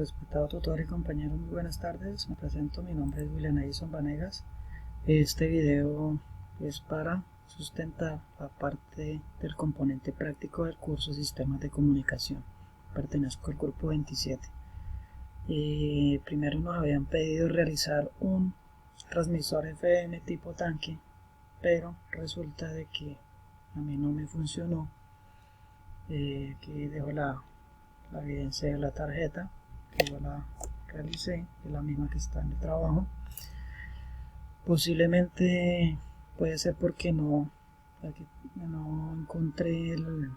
Respetado tutor y compañeros, muy buenas tardes. Me presento, mi nombre es William Edison Vanegas. Este video es para sustentar la parte del componente práctico del curso Sistemas de Comunicación. Pertenezco al grupo 27. Primero nos habían pedido realizar un transmisor FM tipo tanque, pero resulta de que a mí no me funcionó. Aquí dejo la evidencia de la tarjeta que yo la realicé, es la misma que está en el trabajo. Posiblemente puede ser porque no encontré el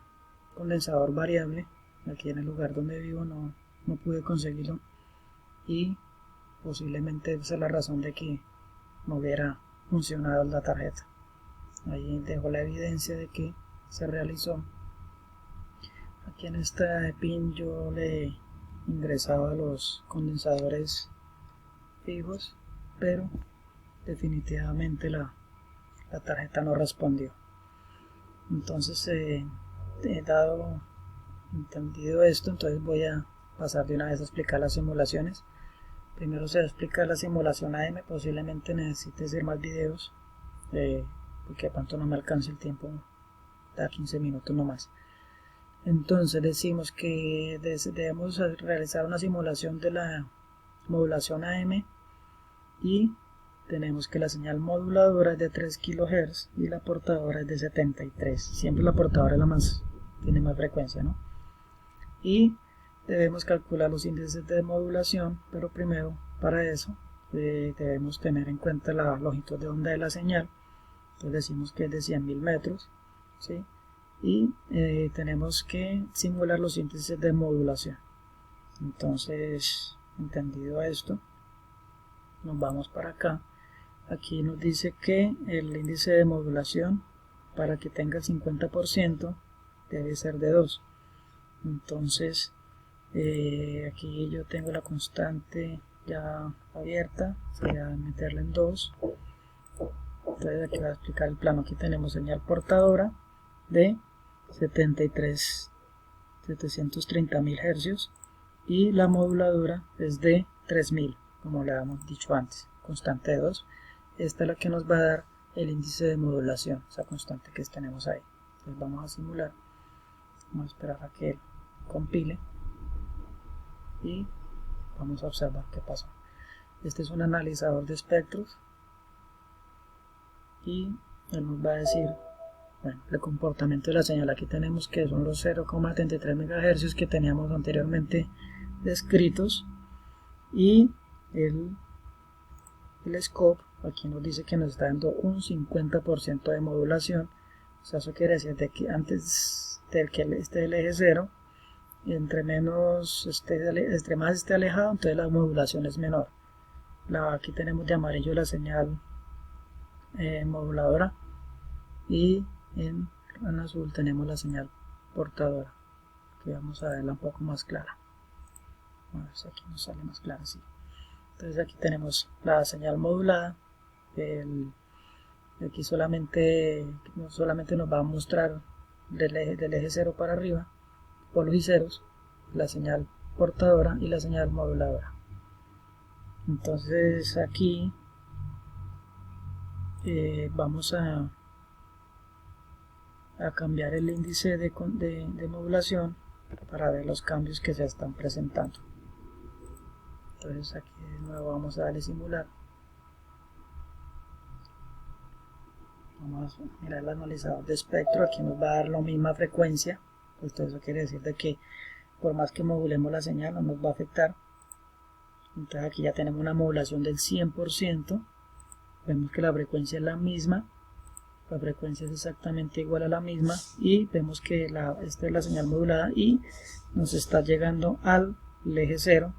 condensador variable aquí en el lugar donde vivo, no pude conseguirlo, y posiblemente esa es la razón de que no hubiera funcionado la tarjeta. Ahí dejo la evidencia de que se realizó. Aquí en esta pin yo le ingresaba los condensadores fijos, pero definitivamente la tarjeta no respondió. Entonces entendido esto, entonces voy a pasar de una vez a explicar las simulaciones. Primero se va a explicar la simulación AM. Posiblemente necesite hacer más videos porque de pronto no me alcance el tiempo, da 15 minutos nomás. Entonces decimos que debemos realizar una simulación de la modulación AM, y tenemos que la señal moduladora es de 3 kHz y la portadora es de 73. Siempre la portadora es tiene más frecuencia, ¿no? Y debemos calcular los índices de modulación, pero primero para eso debemos tener en cuenta la longitud de onda de la señal. Entonces decimos que es de 100.000 metros, ¿sí? Y tenemos que simular los índices de modulación. Entonces, entendido esto, nos vamos para acá. Aquí nos dice que el índice de modulación, para que tenga el 50%, debe ser de 2. Entonces aquí yo tengo la constante ya abierta, voy a meterla en 2. Entonces aquí voy a explicar el plano. Aquí tenemos señal portadora de 730.000 Hz y la moduladora es de 3000, como le habíamos dicho antes, constante de 2. Esta es la que nos va a dar el índice de modulación, esa constante que tenemos ahí. Entonces vamos a simular, vamos a esperar a que compile y vamos a observar qué pasó. Este es un analizador de espectros y él nos va a decir, bueno, el comportamiento de la señal. Aquí tenemos que son los 0,73 MHz que teníamos anteriormente descritos, y el scope aquí nos dice que nos está dando un 50% de modulación. O sea, eso quiere decir de que antes del que esté el eje 0, entre más esté alejado, entonces la modulación es menor. Aquí tenemos de amarillo la señal moduladora, y en azul tenemos la señal portadora, que vamos a verla un poco más clara. A ver si aquí nos sale más clara, sí. Entonces aquí tenemos la señal modulada. Aquí no solamente nos va a mostrar del eje 0 para arriba, polos y ceros, la señal portadora y la señal moduladora. Entonces aquí vamos a cambiar el índice de modulación para ver los cambios que se están presentando. Entonces aquí de nuevo vamos a darle simular. Vamos a mirar el analizador de espectro. Aquí nos va a dar la misma frecuencia. Entonces eso quiere decir de que por más que modulemos la señal no nos va a afectar. Entonces aquí ya tenemos una modulación del 100%. Vemos que la frecuencia es la misma. La frecuencia es exactamente igual a la misma, y vemos que esta es la señal modulada y nos está llegando al eje 0,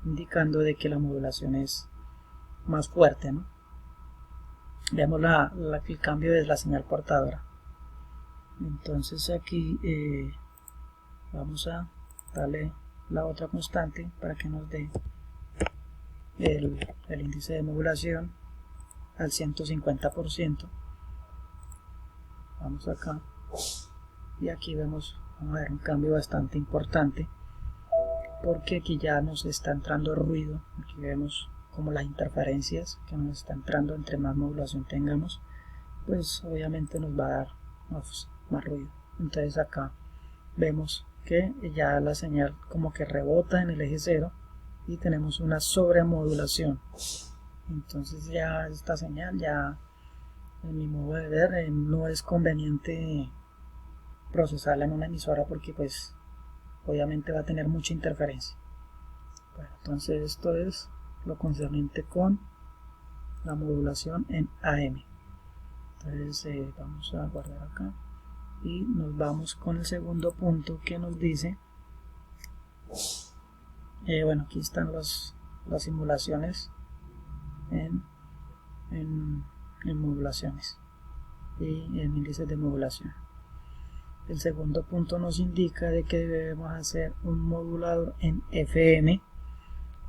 indicando de que la modulación es más fuerte, ¿no? Veamos el cambio de la señal portadora. Entonces aquí vamos a darle la otra constante para que nos dé el índice de modulación al 150%. Vamos acá y aquí vamos a ver un cambio bastante importante. porque aquí ya nos está entrando ruido. Aquí vemos como las interferencias que nos está entrando. Entre más modulación tengamos, pues obviamente nos va a dar más ruido. Entonces acá vemos que ya la señal como que rebota en el eje 0 y tenemos una sobremodulación. Entonces ya esta señal, ya en mi modo de ver, no es conveniente procesarla en una emisora porque pues obviamente va a tener mucha interferencia. Bueno, entonces esto es lo concerniente con la modulación en AM. Entonces vamos a guardar acá y nos vamos con el segundo punto que nos dice, bueno, aquí están las simulaciones en modulaciones y en índices de modulación. El segundo punto nos indica de que debemos hacer un modulador en FM.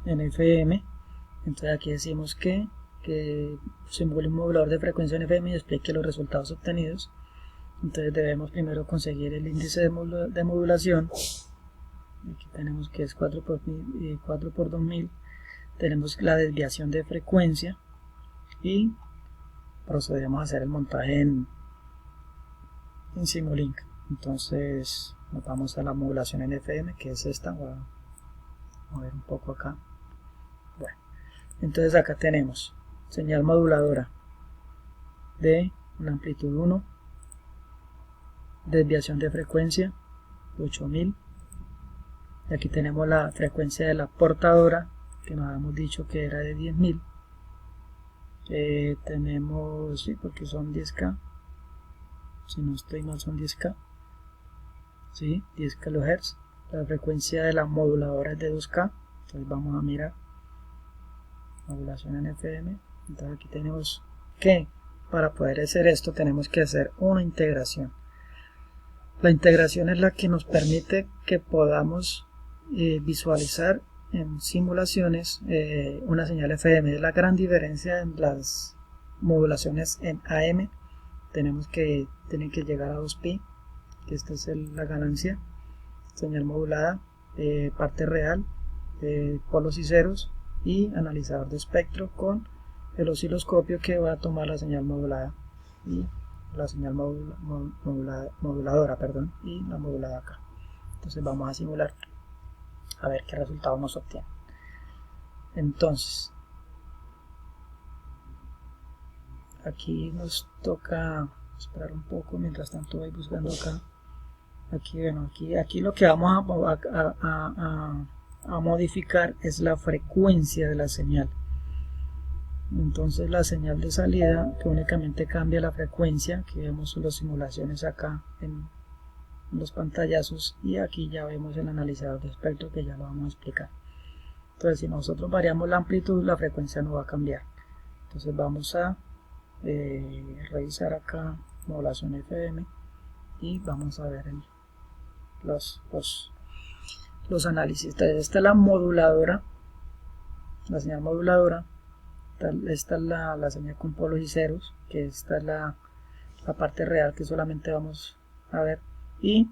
Entonces aquí decimos que simule un modulador de frecuencia en FM y explique los resultados obtenidos. Entonces debemos primero conseguir el índice de modulación. Aquí tenemos que es 4 por 2000. Tenemos la desviación de frecuencia y procedemos a hacer el montaje en Simulink. Entonces nos vamos a la modulación en FM, que es esta. Voy a mover un poco acá. Bueno, entonces acá tenemos señal moduladora de una amplitud 1, desviación de frecuencia 8000, y aquí tenemos la frecuencia de la portadora que nos habíamos dicho que era de 10.000. Tenemos, sí, porque son 10K, si no estoy mal son 10K, sí, 10 kHz. La frecuencia de la moduladora es de 2K. Entonces vamos a mirar modulación en FM. Entonces aquí tenemos que para poder hacer esto tenemos que hacer una integración. La integración es la que nos permite que podamos visualizar en simulaciones una señal FM. Es la gran diferencia en las modulaciones en AM. Tenemos que tienen que llegar a 2pi, que esta es la ganancia. Señal modulada, parte real, polos y ceros, y analizador de espectro con el osciloscopio que va a tomar la señal modulada y la señal moduladora, perdón, y la modulada acá. Entonces vamos a simular a ver qué resultado nos obtiene. Entonces aquí nos toca esperar un poco, mientras tanto voy buscando acá. Aquí, bueno, aquí lo que vamos a modificar es la frecuencia de la señal. Entonces la señal de salida, que únicamente cambia la frecuencia, aquí vemos las simulaciones acá en los pantallazos, y aquí ya vemos el analizador de espectro, que ya lo vamos a explicar. Entonces si nosotros variamos la amplitud, la frecuencia no va a cambiar. Entonces vamos a revisar acá modulación FM y vamos a ver los análisis. Entonces esta es la moduladora, la señal moduladora. Esta es la señal con polos y ceros, que esta es la parte real que solamente vamos a ver, y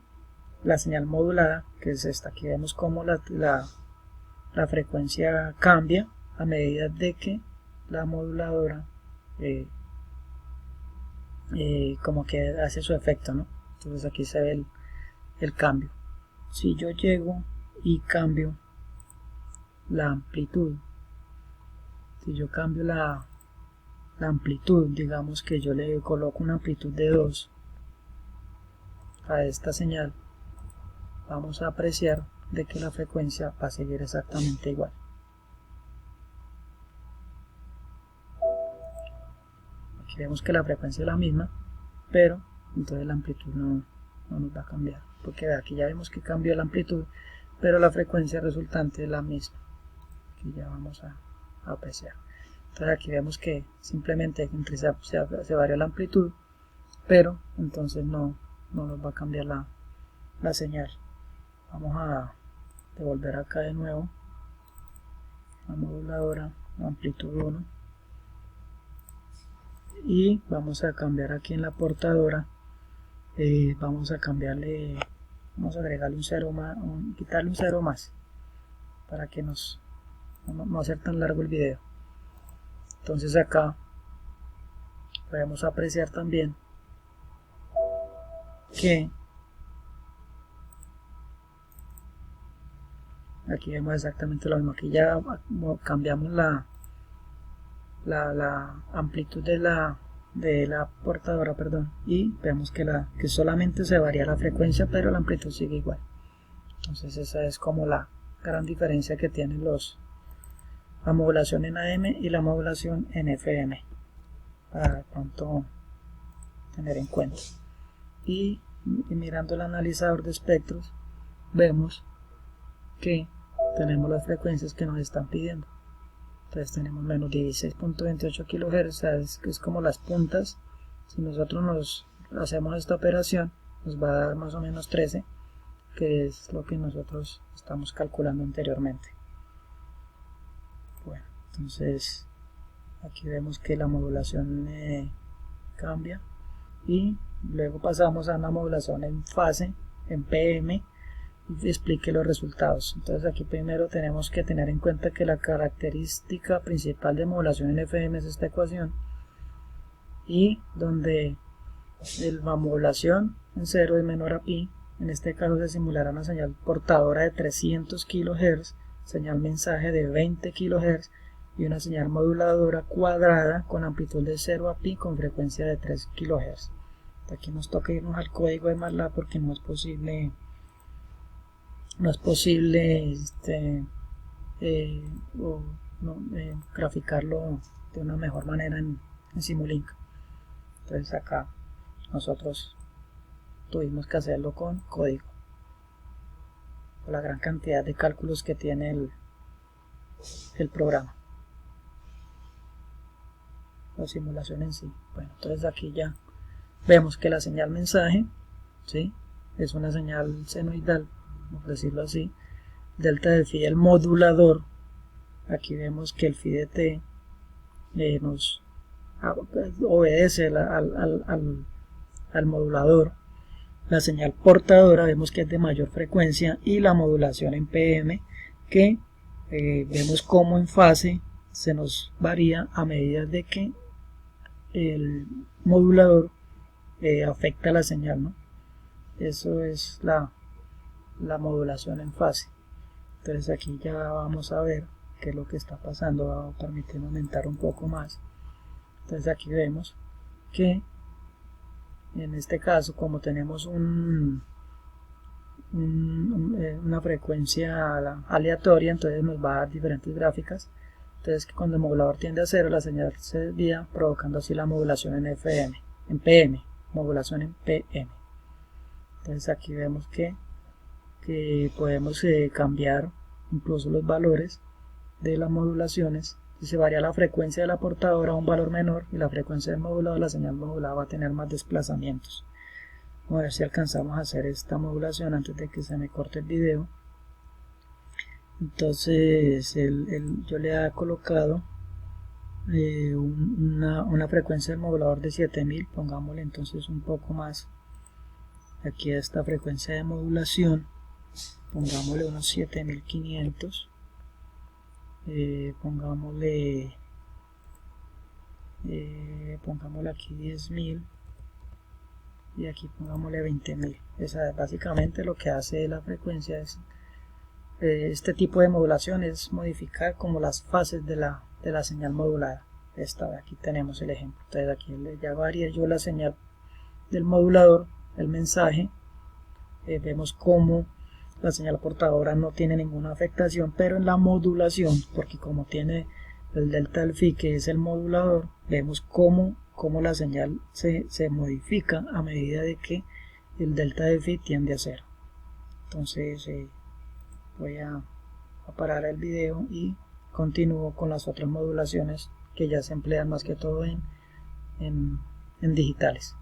la señal modulada, que es esta. Aquí vemos cómo la frecuencia cambia a medida de que la moduladora como que hace su efecto, ¿no? Entonces aquí se ve el cambio. Si yo llego y cambio la amplitud, si yo cambio la amplitud, digamos que yo le coloco una amplitud de 2 a esta señal, vamos a apreciar de que la frecuencia va a seguir exactamente igual. Aquí vemos que la frecuencia es la misma, pero entonces la amplitud no nos va a cambiar, porque aquí ya vemos que cambió la amplitud, pero la frecuencia resultante es la misma. Aquí ya vamos a apreciar. Entonces aquí vemos que simplemente se varió la amplitud, pero entonces no nos va a cambiar la señal. Vamos a devolver acá de nuevo la moduladora, la amplitud 1, y vamos a cambiar aquí en la portadora, vamos a cambiarle, vamos a agregarle un 0 más, quitarle un 0 más. para que no hacer tan largo el video. Entonces acá podemos apreciar también que aquí vemos exactamente lo mismo. Aquí ya cambiamos la amplitud de la portadora, perdón, y vemos que solamente se varía la frecuencia, pero la amplitud sigue igual. Entonces esa es como la gran diferencia que tienen la modulación en AM y la modulación en FM, para de pronto tener en cuenta. Y mirando el analizador de espectros vemos que tenemos las frecuencias que nos están pidiendo. Entonces tenemos menos 16.28 kHz, o sea, es como las puntas. Si nosotros hacemos esta operación, nos va a dar más o menos 13, que es lo que nosotros estamos calculando anteriormente. Bueno, entonces aquí vemos que la modulación cambia, y luego pasamos a una modulación en fase, en PM, y explique los resultados. Entonces aquí primero tenemos que tener en cuenta que la característica principal de modulación en FM es esta ecuación, y donde la modulación en 0 es menor a pi. En este caso se simulará una señal portadora de 300 kHz, señal mensaje de 20 kHz y una señal moduladora cuadrada con amplitud de 0 a pi con frecuencia de 3 kHz. Aquí nos toca irnos al código de MATLAB porque no es posible graficarlo de una mejor manera en Simulink. Entonces acá nosotros tuvimos que hacerlo con código, por la gran cantidad de cálculos que tiene el programa, la simulación en sí. Bueno, entonces aquí ya vemos que la señal mensaje, ¿sí?, es una señal senoidal, por decirlo así. Delta de phi, el modulador, aquí vemos que el phi de t nos obedece al modulador. La señal portadora vemos que es de mayor frecuencia, y la modulación en PM, que vemos como en fase se nos varía a medida de que el modulador afecta la señal, ¿no? Eso es la modulación en fase. Entonces aquí ya vamos a ver qué es lo que está pasando. Vamos a permitir aumentar un poco más. Entonces aquí vemos que en este caso, como tenemos una frecuencia aleatoria, entonces nos va a dar diferentes gráficas. Entonces que cuando el modulador tiende a 0, la señal se desvía, provocando así la modulación en PM, modulación en PM. Entonces aquí vemos que podemos cambiar incluso los valores de las modulaciones. Si se varía la frecuencia de la portadora a un valor menor y la frecuencia del modulador, la señal modulada va a tener más desplazamientos. Vamos a ver si alcanzamos a hacer esta modulación antes de que se me corte el video. Entonces yo le he colocado una frecuencia del modulador de 7000, pongámosle entonces un poco más. Aquí a esta frecuencia de modulación pongámosle unos 7500, pongámosle aquí 10.000 y aquí pongámosle 20.000. Esa básicamente lo que hace la frecuencia es este tipo de modulación es modificar como las fases de la señal modulada. Aquí tenemos el ejemplo. Entonces aquí ya varié yo la señal del modulador, el mensaje. Vemos como la señal portadora no tiene ninguna afectación, pero en la modulación, porque como tiene el delta del phi, que es el modulador, vemos cómo la señal se modifica a medida de que el delta de phi tiende a 0. Entonces voy a parar el video y continúo con las otras modulaciones que ya se emplean más que todo en digitales.